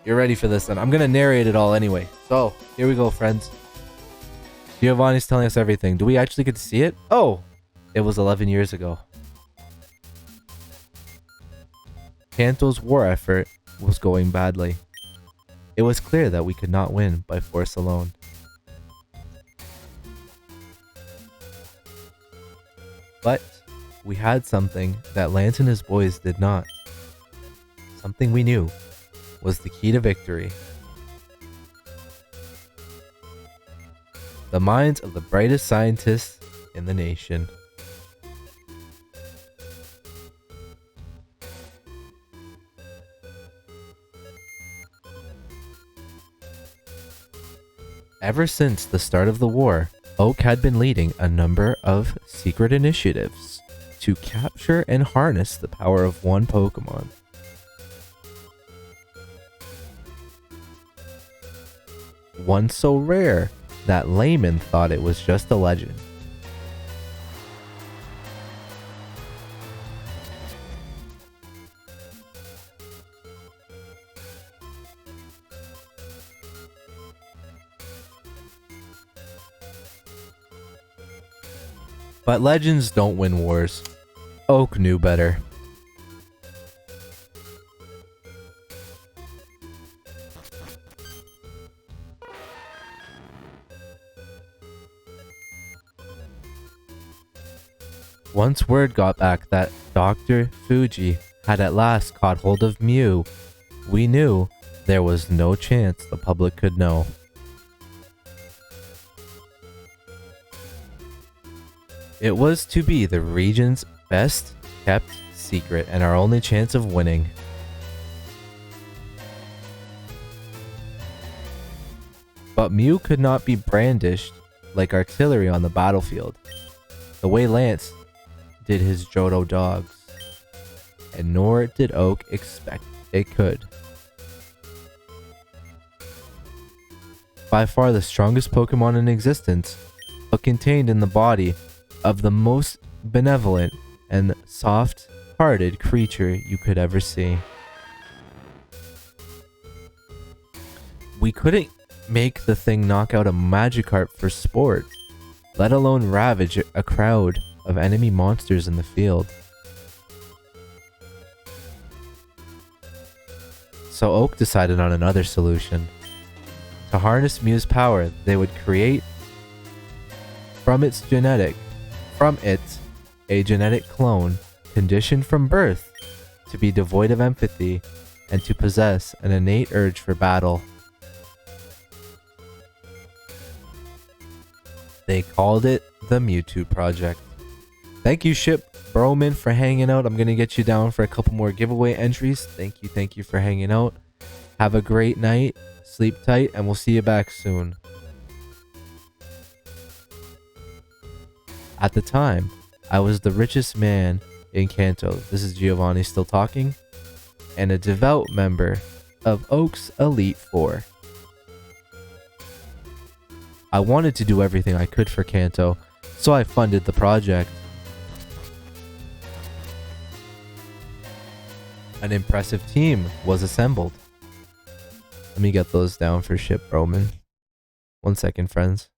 You're ready for this then. I'm gonna narrate it all anyway. So, here we go, friends. Giovanni's telling us everything. Do we actually get to see it? Oh! It was 11 years ago. Kanto's war effort was going badly. It was clear that we could not win by force alone. But we had something that Lance and his boys did not. Something we knew was the key to victory. The minds of the brightest scientists in the nation. Ever since the start of the war, Oak had been leading a number of secret initiatives to capture and harness the power of one Pokémon. One so rare that laymen thought it was just a legend. But legends don't win wars. Oak knew better. Once word got back that Dr. Fuji had at last caught hold of Mew, we knew there was no chance the public could know. It was to be the region's best kept secret and our only chance of winning. But Mew could not be brandished like artillery on the battlefield, the way Lance did his Jhoto dogs, and nor did Oak expect it could. By far the strongest Pokemon in existence, but contained in the body of the most benevolent and soft-hearted creature you could ever see. We couldn't make the thing knock out a Magikarp for sport, let alone ravage a crowd of enemy monsters in the field. So Oak decided on another solution. To harness Mew's power, they would create from it a genetic clone conditioned from birth to be devoid of empathy and to possess an innate urge for battle. They called it the Mewtwo Project. Thank you, Ship Broman, for hanging out. I'm going to get you down for a couple more giveaway entries. Thank you for hanging out. Have a great night, sleep tight, and we'll see you back soon. At the time, I was the richest man in Kanto. This is Giovanni still talking, and a devout member of Oak's Elite Four. I wanted to do everything I could for Kanto, so I funded the project. An impressive team was assembled. Let me get those down for Ship Broman. 1 second, friends.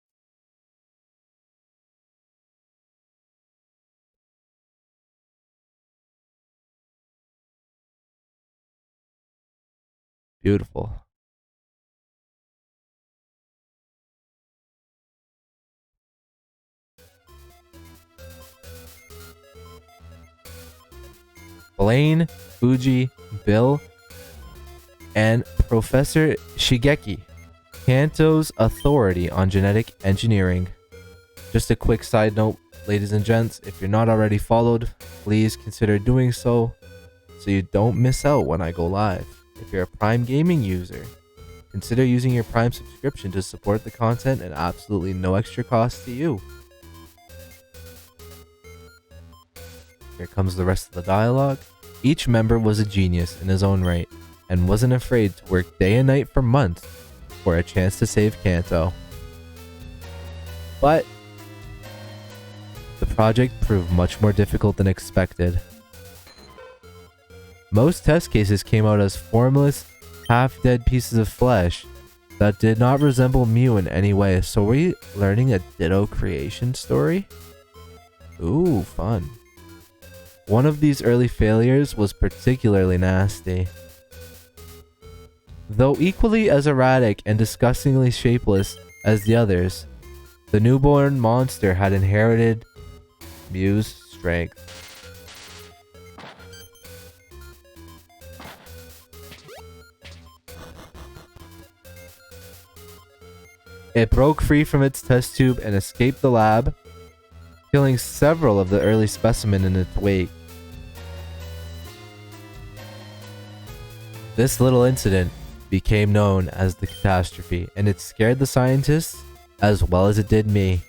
Beautiful. Blaine, Fuji, Bill, and Professor Shigeki, Kanto's authority on genetic engineering. Just a quick side note, ladies and gents, if you're not already followed, please consider doing so you don't miss out when I go live. If you're a Prime Gaming user, consider using your Prime subscription to support the content at absolutely no extra cost to you. Here comes the rest of the dialogue. Each member was a genius in his own right, and wasn't afraid to work day and night for months for a chance to save Kanto. But the project proved much more difficult than expected. Most test cases came out as formless half-dead pieces of flesh that did not resemble Mew in any way. So were we learning a Ditto creation story? Ooh, fun. One of these early failures was particularly nasty. Though equally as erratic and disgustingly shapeless as the others, the newborn monster had inherited Mew's strength. It broke free from its test tube and escaped the lab, killing several of the early specimens in its wake. This little incident became known as the catastrophe, and it scared the scientists as well as it did me.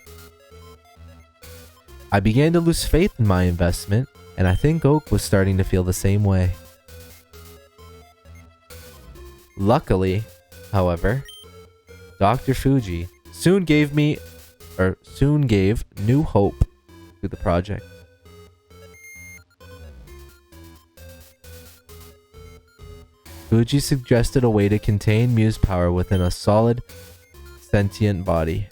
I began to lose faith in my investment, and I think Oak was starting to feel the same way. Luckily, however, Dr. Fuji soon gave new hope to the project. Fuji suggested a way to contain Mew's power within a solid, sentient body.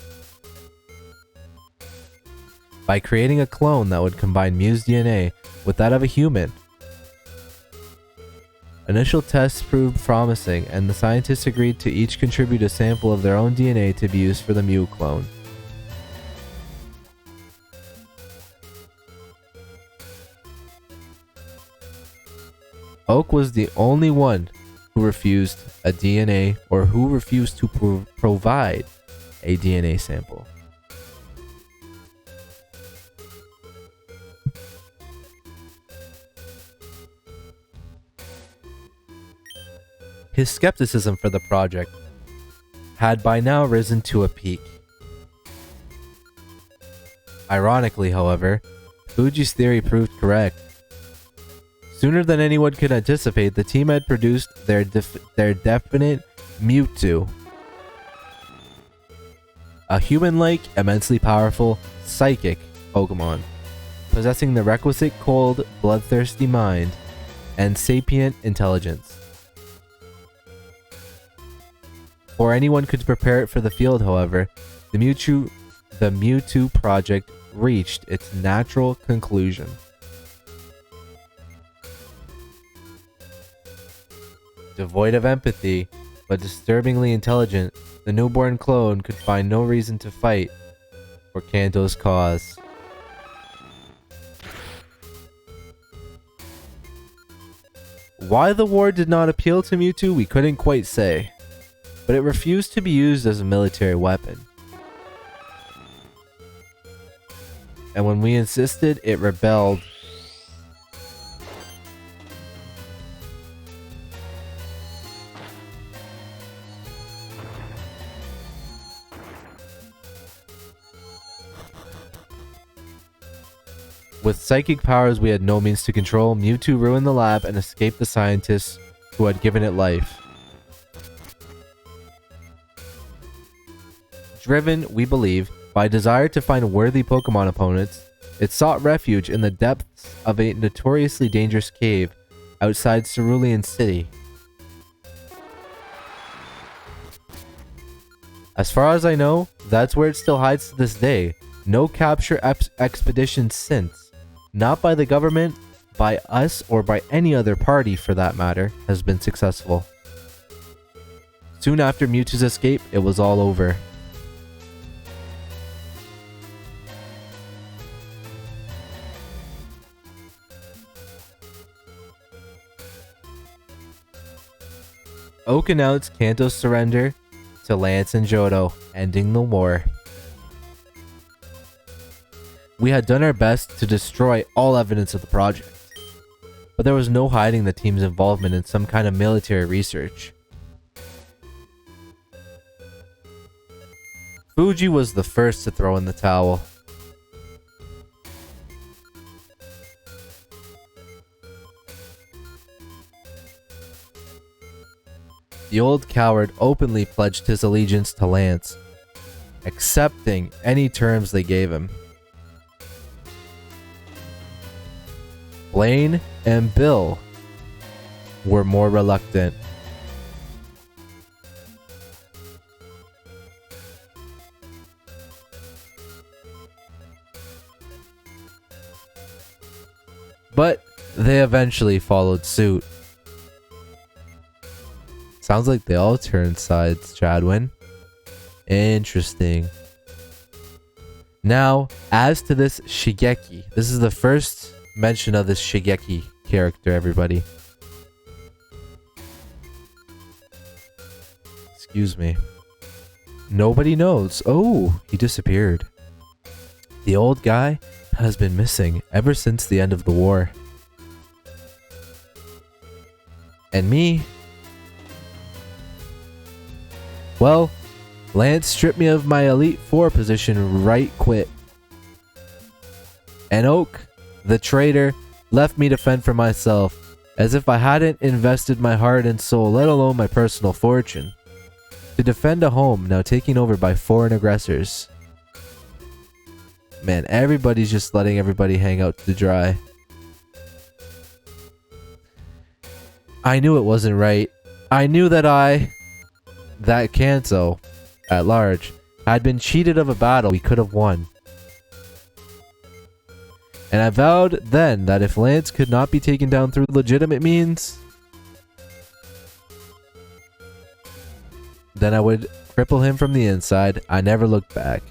By creating a clone that would combine Mew's DNA with that of a human. Initial tests proved promising, and the scientists agreed to each contribute a sample of their own DNA to be used for the Mew clone. Oak was the only one who refused a DNA or who refused to provide a DNA sample. His skepticism for the project had by now risen to a peak. Ironically, however, Fuji's theory proved correct. Sooner than anyone could anticipate, the team had produced their definite Mewtwo. A human-like, immensely powerful, psychic Pokemon, possessing the requisite cold, bloodthirsty mind and sapient intelligence. Before anyone could prepare it for the field, however, the Mewtwo project reached its natural conclusion. Devoid of empathy, but disturbingly intelligent, the newborn clone could find no reason to fight for Kanto's cause. Why the war did not appeal to Mewtwo, we couldn't quite say, but it refused to be used as a military weapon. And when we insisted, it rebelled. With psychic powers we had no means to control, Mewtwo ruined the lab and escaped the scientists who had given it life. Driven, we believe, by a desire to find worthy Pokemon opponents, it sought refuge in the depths of a notoriously dangerous cave outside Cerulean City. As far as I know, that's where it still hides to this day. No capture expedition since, not by the government, by us, or by any other party for that matter, has been successful. Soon after Mewtwo's escape, it was all over. Oak announced Kanto's surrender to Lance and Jhoto, ending the war. We had done our best to destroy all evidence of the project, but there was no hiding the team's involvement in some kind of military research. Fuji was the first to throw in the towel. The old coward openly pledged his allegiance to Lance, accepting any terms they gave him. Blaine and Bill were more reluctant. but they eventually followed suit. Sounds like they all turned sides, Chadwin. Interesting. Now, as to this Shigeki. This is the first mention of this Shigeki character, everybody. Excuse me. Nobody knows. Oh, he disappeared. The old guy has been missing ever since the end of the war. And me? Well, Lance stripped me of my Elite Four position right quick. And Oak, the traitor, left me to fend for myself, as if I hadn't invested my heart and soul, let alone my personal fortune, to defend a home now taken over by foreign aggressors. Man, everybody's just letting everybody hang out to dry. I knew it wasn't right. I knew that Kanto, at large, had been cheated of a battle we could have won. And I vowed then that if Lance could not be taken down through legitimate means, then I would cripple him from the inside. I never looked back.